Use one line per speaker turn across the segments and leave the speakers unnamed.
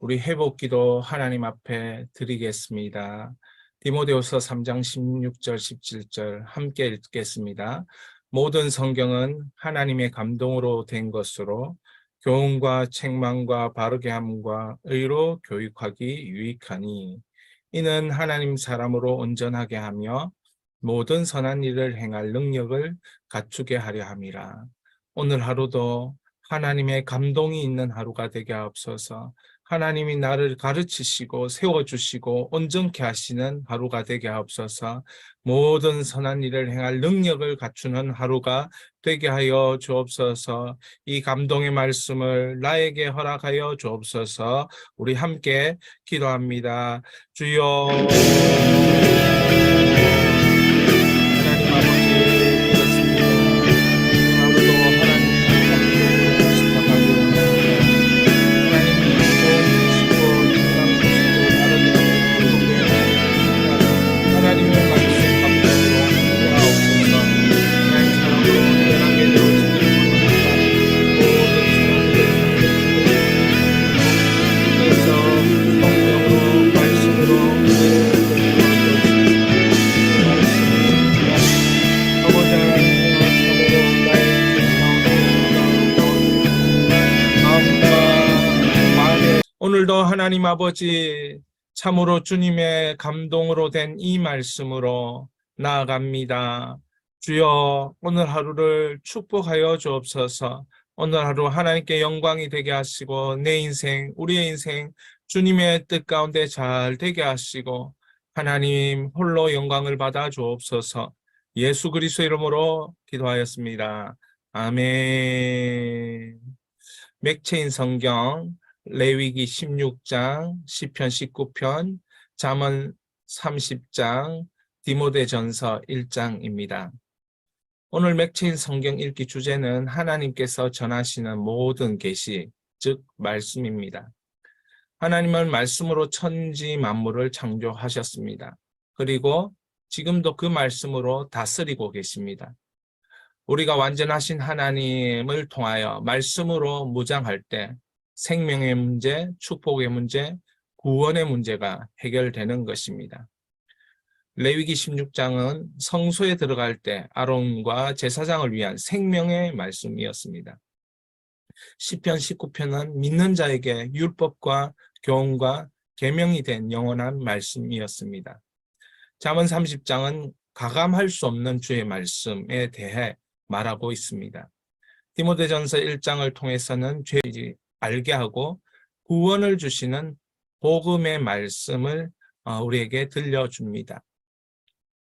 우리 회복기도 하나님 앞에 드리겠습니다. 디모데후서 3장 16절 17절 함께 읽겠습니다. 모든 성경은 하나님의 감동으로 된 것으로 교훈과 책망과 바르게 함과 의로 교육하기 유익하니 이는 하나님 사람으로 온전하게 하며 모든 선한 일을 행할 능력을 갖추게 하려 함이라. 오늘 하루도 하나님의 감동이 있는 하루가 되게 하옵소서. 하나님이 나를 가르치시고 세워주시고 온전케 하시는 하루가 되게 하옵소서. 모든 선한 일을 행할 능력을 갖추는 하루가 되게 하여 주옵소서. 이 감동의 말씀을 나에게 허락하여 주옵소서. 우리 함께 기도합니다. 주여 하나님 아버지 그렇습니다. 하루도 하나님의 감동으로 시작하기를 하나님의 말씀 감동으로 돌아오셔서 하나님 사람으로 온전하게 되어지기를 원합니다. 모든 사람들을 성경으로 말씀으로 아버지 하나님의 참으로 나의 마음에 오늘도 하나님 아버지 참으로 주님의 감동으로 된 이 말씀으로 나아갑니다. 주여 오늘 하루를 축복하여 주옵소서. 오늘 하루 하나님께 영광이 되게 하시고 내 인생, 우리의 인생 주님의 뜻 가운데 잘 되게 하시고 하나님 홀로 영광을 받아 주옵소서. 예수 그리스도 이름으로 기도하였습니다. 아멘. 맥체인 성경 레위기 16장, 시편 19편, 잠언 30장, 디모데전서 1장입니다. 오늘 맥체인 성경 읽기 주제는 하나님께서 전하시는 모든 계시, 즉 말씀입니다. 하나님은 말씀으로 천지 만물을 창조하셨습니다. 그리고 지금도 그 말씀으로 다스리고 계십니다. 우리가 완전하신 하나님을 통하여 말씀으로 무장할 때 생명의 문제, 축복의 문제, 구원의 문제가 해결되는 것입니다. 레위기 16장은 성소에 들어갈 때 아론과 제사장을 위한 생명의 말씀이었습니다. 시편 19편은 믿는 자에게 율법과 교훈과 계명이 된 영원한 말씀이었습니다. 잠언 30장은 가감할 수 없는 주의 말씀에 대해 말하고 있습니다. 디모데전서 1장을 통해서는 죄를 알게 하고 구원을 주시는 복음의 말씀을 우리에게 들려줍니다.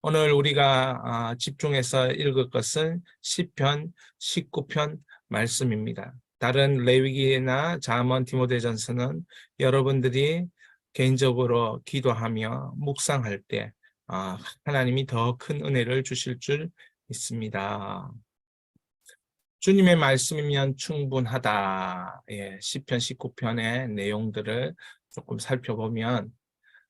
오늘 우리가 집중해서 읽을 것은 시편 19편 말씀입니다. 다른 레위기나 잠언, 디모데전서는 여러분들이 개인적으로 기도하며 묵상할 때 하나님이 더 큰 은혜를 주실 줄 믿습니다. 주님의 말씀이면 충분하다. 시편 19편의 내용들을 조금 살펴보면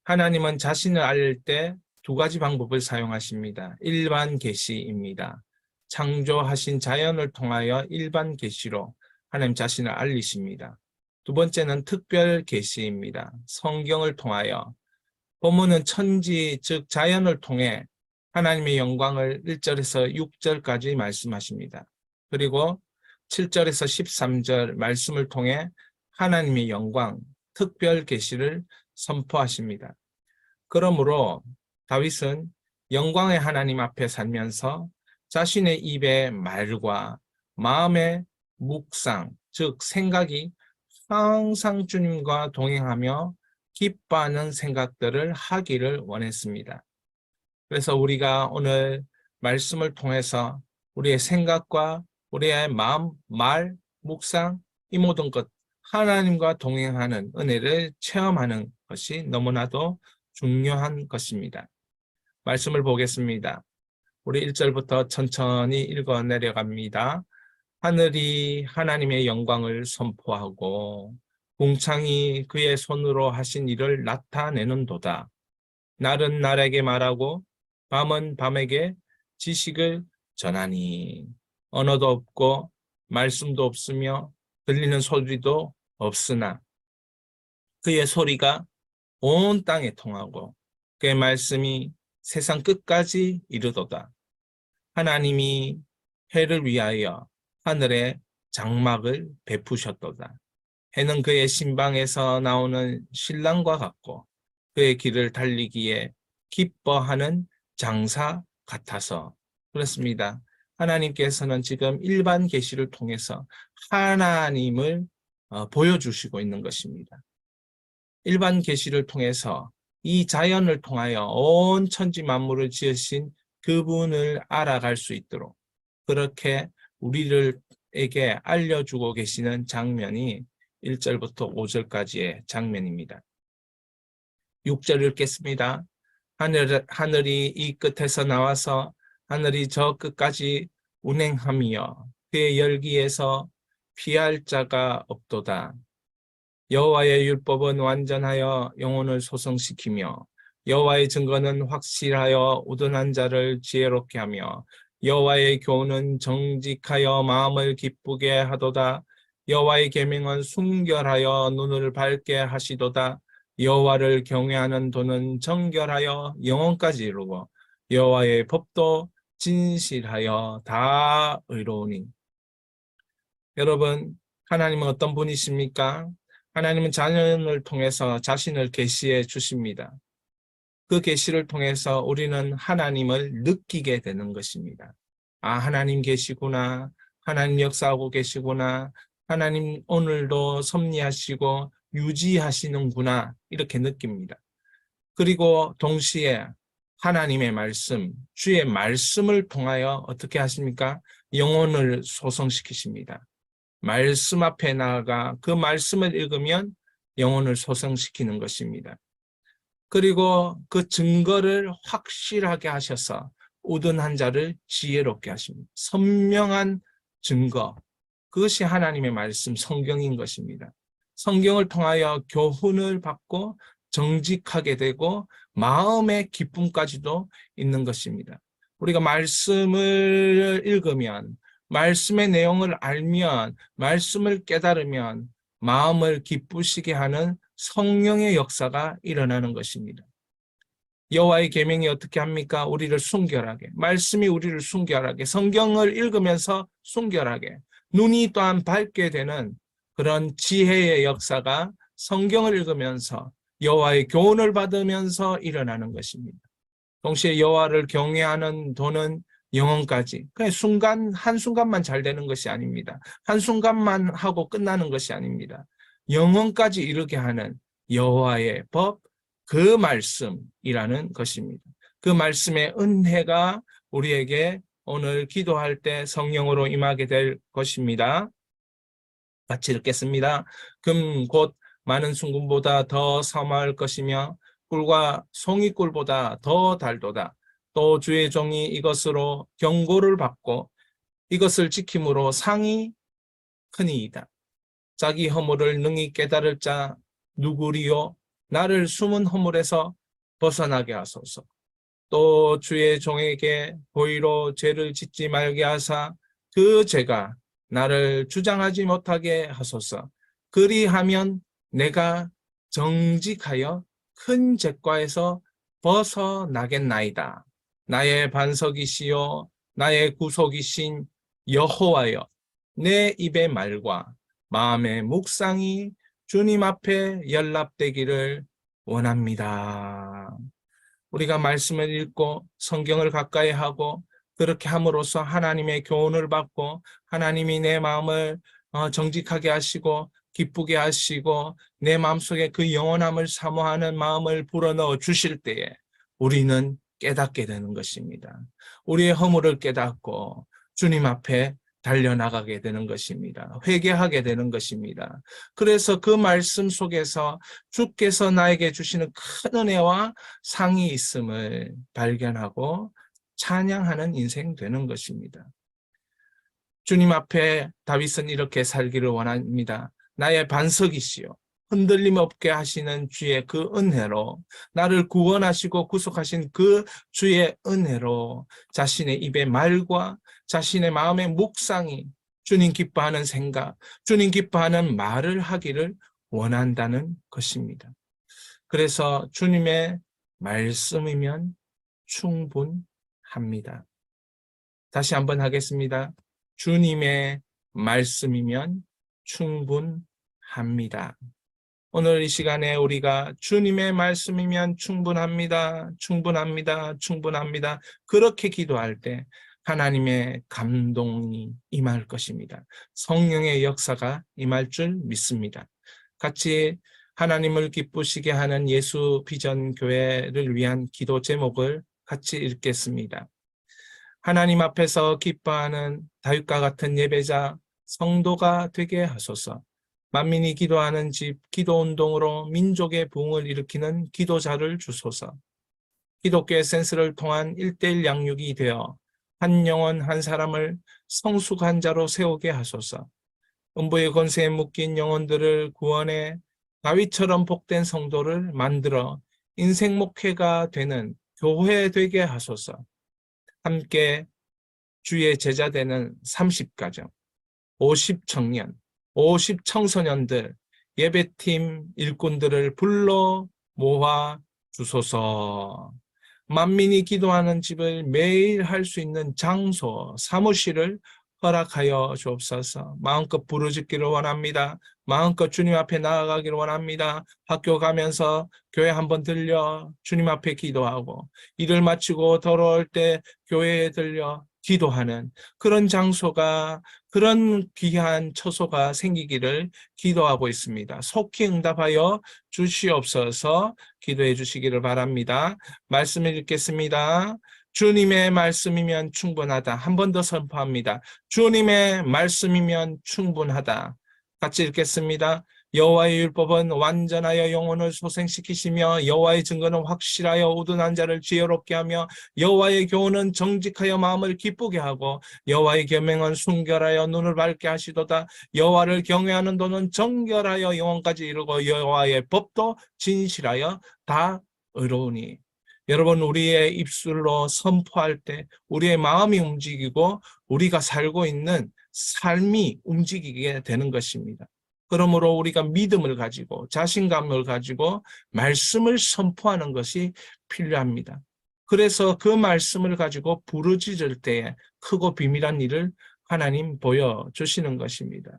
하나님은 자신을 알릴 때 두 가지 방법을 사용하십니다. 일반 계시입니다. 창조하신 자연을 통하여 일반 계시로 하나님 자신을 알리십니다. 두 번째는 특별 계시입니다. 성경을 통하여 본문은 천지 즉 자연을 통해 하나님의 영광을 1절에서 6절까지 말씀하십니다. 그리고 7절에서 13절 말씀을 통해 하나님의 영광, 특별 계시를 선포하십니다. 그러므로 다윗은 영광의 하나님 앞에 살면서 자신의 입의 말과 마음의 묵상, 즉 생각이 항상 주님과 동행하며 기뻐하는 생각들을 하기를 원했습니다. 그래서 우리가 오늘 말씀을 통해서 우리의 생각과 우리의 마음, 말, 묵상 이 모든 것 하나님과 동행하는 은혜를 체험하는 것이 너무나도 중요한 것입니다. 말씀을 보겠습니다. 우리 1절부터 천천히 읽어 내려갑니다. 하늘이 하나님의 영광을 선포하고 궁창이 그의 손으로 하신 일을 나타내는도다. 날은 날에게 말하고 밤은 밤에게 지식을 전하니 언어도 없고 말씀도 없으며 들리는 소리도 없으나 그의 소리가 온 땅에 통하고 그의 말씀이 세상 끝까지 이르도다. 하나님이 해를 위하여 하늘에 장막을 베푸셨도다. 해는 그의 신방에서 나오는 신랑과 같고 그의 길을 달리기에 기뻐하는 장사 같아서 그렇습니다. 하나님께서는 지금 일반 계시를 통해서 하나님을 보여주시고 있는 것입니다. 일반 계시를 통해서 이 자연을 통하여 온 천지 만물을 지으신 그분을 알아갈 수 있도록 그렇게 우리들에게 알려주고 계시는 장면이 1절부터 5절까지의 장면입니다. 6절 읽겠습니다. 하늘이 이 끝에서 나와서 하늘이 저 끝까지 운행하며 그의 열기에서 피할 자가 없도다. 여호와의 율법은 완전하여 영혼을 소성시키며 여호와의 증거는 확실하여 우둔한 자를 지혜롭게 하며 여호와의 교훈은 정직하여 마음을 기쁘게 하도다. 여호와의 계명은 순결하여 눈을 밝게 하시도다. 여호와를 경외하는 도는 정결하여 영혼까지 이루고 여호와의 법도 진실하여 다 의로우니. 여러분, 하나님은 어떤 분이십니까? 하나님은 자연을 통해서 자신을 계시해 주십니다. 그 계시를 통해서 우리는 하나님을 느끼게 되는 것입니다. 아, 하나님 계시구나. 하나님 역사하고 계시구나. 하나님 오늘도 섭리하시고 유지하시는구나. 이렇게 느낍니다. 그리고 동시에 하나님의 말씀, 주의 말씀을 통하여 어떻게 하십니까? 영혼을 소성시키십니다. 말씀 앞에 나아가 그 말씀을 읽으면 영혼을 소성시키는 것입니다. 그리고 그 증거를 확실하게 하셔서 우둔한 자를 지혜롭게 하십니다. 선명한 증거, 그것이 하나님의 말씀, 성경인 것입니다. 성경을 통하여 교훈을 받고 정직하게 되고 마음의 기쁨까지도 있는 것입니다. 우리가 말씀을 읽으면, 말씀의 내용을 알면, 말씀을 깨달으면 마음을 기쁘시게 하는 성령의 역사가 일어나는 것입니다. 여호와의 계명이 어떻게 합니까? 우리를 순결하게, 말씀이 우리를 순결하게, 성경을 읽으면서 순결하게, 눈이 또한 밝게 되는 그런 지혜의 역사가 성경을 읽으면서 여호와의 교훈을 받으면서 일어나는 것입니다. 동시에 여호와를 경외하는 도는 영혼까지. 그냥 순간 한순간만 잘 되는 것이 아닙니다. 한순간만 하고 끝나는 것이 아닙니다. 영혼까지 이르게 하는 여호와의 법, 그 말씀이라는 것입니다. 그 말씀의 은혜가 우리에게 오늘 기도할 때 성령으로 임하게 될 것입니다. 같이 읽겠습니다. 금 곧 많은 순금보다 더 사모할 것이며 꿀과 송이꿀보다 더 달도다. 또 주의 종이 이것으로 경고를 받고 이것을 지킴으로 상이 크니이다. 자기 허물을 능히 깨달을 자 누구리요? 나를 숨은 허물에서 벗어나게 하소서. 또 주의 종에게 고의로 죄를 짓지 말게 하사 그 죄가 나를 주장하지 못하게 하소서. 그리하면 내가 정직하여 큰 죄과에서 벗어나겠나이다. 나의 반석이시요 나의 구속이신 여호와여, 내 입의 말과 마음의 묵상이 주님 앞에 연락되기를 원합니다. 우리가 말씀을 읽고 성경을 가까이 하고 그렇게 함으로써 하나님의 교훈을 받고 하나님이 내 마음을 정직하게 하시고 기쁘게 하시고 내 마음속에 그 영원함을 사모하는 마음을 불어넣어 주실 때에 우리는 깨닫게 되는 것입니다. 우리의 허물을 깨닫고 주님 앞에 달려나가게 되는 것입니다. 회개하게 되는 것입니다. 그래서 그 말씀 속에서 주께서 나에게 주시는 큰 은혜와 상이 있음을 발견하고 찬양하는 인생 되는 것입니다. 주님 앞에 다윗은 이렇게 살기를 원합니다. 나의 반석이시요 흔들림 없게 하시는 주의 그 은혜로 나를 구원하시고 구속하신 그 주의 은혜로 자신의 입의 말과 자신의 마음의 묵상이 주님 기뻐하는 생각, 주님 기뻐하는 말을 하기를 원한다는 것입니다. 그래서 주님의 말씀이면 충분합니다. 다시 한번 하겠습니다. 주님의 말씀이면 충분합니다. 오늘 이 시간에 우리가 주님의 말씀이면 충분합니다. 충분합니다. 충분합니다. 그렇게 기도할 때 하나님의 감동이 임할 것입니다. 성령의 역사가 임할 줄 믿습니다. 같이 하나님을 기쁘시게 하는 예수 비전 교회를 위한 기도 제목을 같이 읽겠습니다. 하나님 앞에서 기뻐하는 다윗과 같은 예배자 성도가 되게 하소서. 만민이 기도하는 집 기도운동으로 민족의 부흥을 일으키는 기도자를 주소서. 기독교의 센스를 통한 1:1 양육이 되어 한 영혼 한 사람을 성숙한 자로 세우게 하소서. 음부의 권세에 묶인 영혼들을 구원해 다윗처럼 복된 성도를 만들어 인생 목회가 되는 교회 되게 하소서. 함께 주의 제자 되는 30가정, 50청년, 50청소년들, 예배팀 일꾼들을 불러 모아 주소서. 만민이 기도하는 집을 매일 할 수 있는 장소, 사무실을 허락하여 주옵소서. 마음껏 부르짖기를 원합니다. 마음껏 주님 앞에 나아가기를 원합니다. 학교 가면서 교회 한번 들려 주님 앞에 기도하고, 일을 마치고 돌아올 때 교회에 들려 기도하는 그런 장소가, 그런 귀한 처소가 생기기를 기도하고 있습니다. 속히 응답하여 주시옵소서. 기도해 주시기를 바랍니다. 말씀을 읽겠습니다. 주님의 말씀이면 충분하다. 한 번 더 선포합니다. 주님의 말씀이면 충분하다. 같이 읽겠습니다. 여호와의 율법은 완전하여 영혼을 소생시키시며 여호와의 증거는 확실하여 우둔한 자를 지혜롭게 하며 여호와의 교훈은 정직하여 마음을 기쁘게 하고 여호와의 계명은 순결하여 눈을 밝게 하시도다. 여호와를 경외하는 도는 정결하여 영혼까지 이루고 여호와의 법도 진실하여 다 의로우니. 여러분, 우리의 입술로 선포할 때 우리의 마음이 움직이고 우리가 살고 있는 삶이 움직이게 되는 것입니다. 그러므로 우리가 믿음을 가지고 자신감을 가지고 말씀을 선포하는 것이 필요합니다. 그래서 그 말씀을 가지고 부르짖을 때에 크고 비밀한 일을 하나님 보여주시는 것입니다.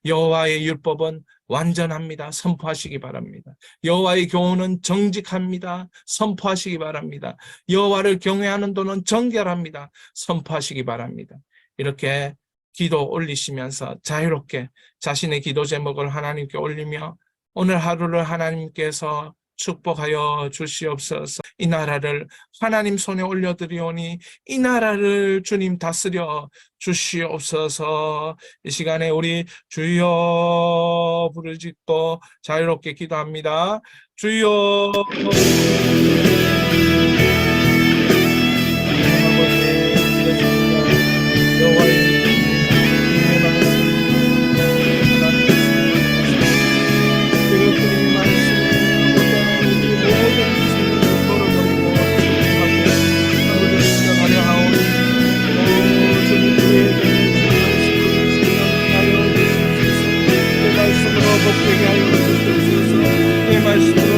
여호와의 율법은 완전합니다. 선포하시기 바랍니다. 여호와의 교훈은 정직합니다. 선포하시기 바랍니다. 여호와를 경외하는 도는 정결합니다. 선포하시기 바랍니다. 이렇게 기도 올리시면서 자유롭게 자신의 기도 제목을 하나님께 올리며 오늘 하루를 하나님께서 축복하여 주시옵소서. 이 나라를 하나님 손에 올려드리오니 이 나라를 주님 다스려 주시옵소서. 이 시간에 우리 주여 부르짖고 자유롭게 기도합니다. 주여. 말씀으로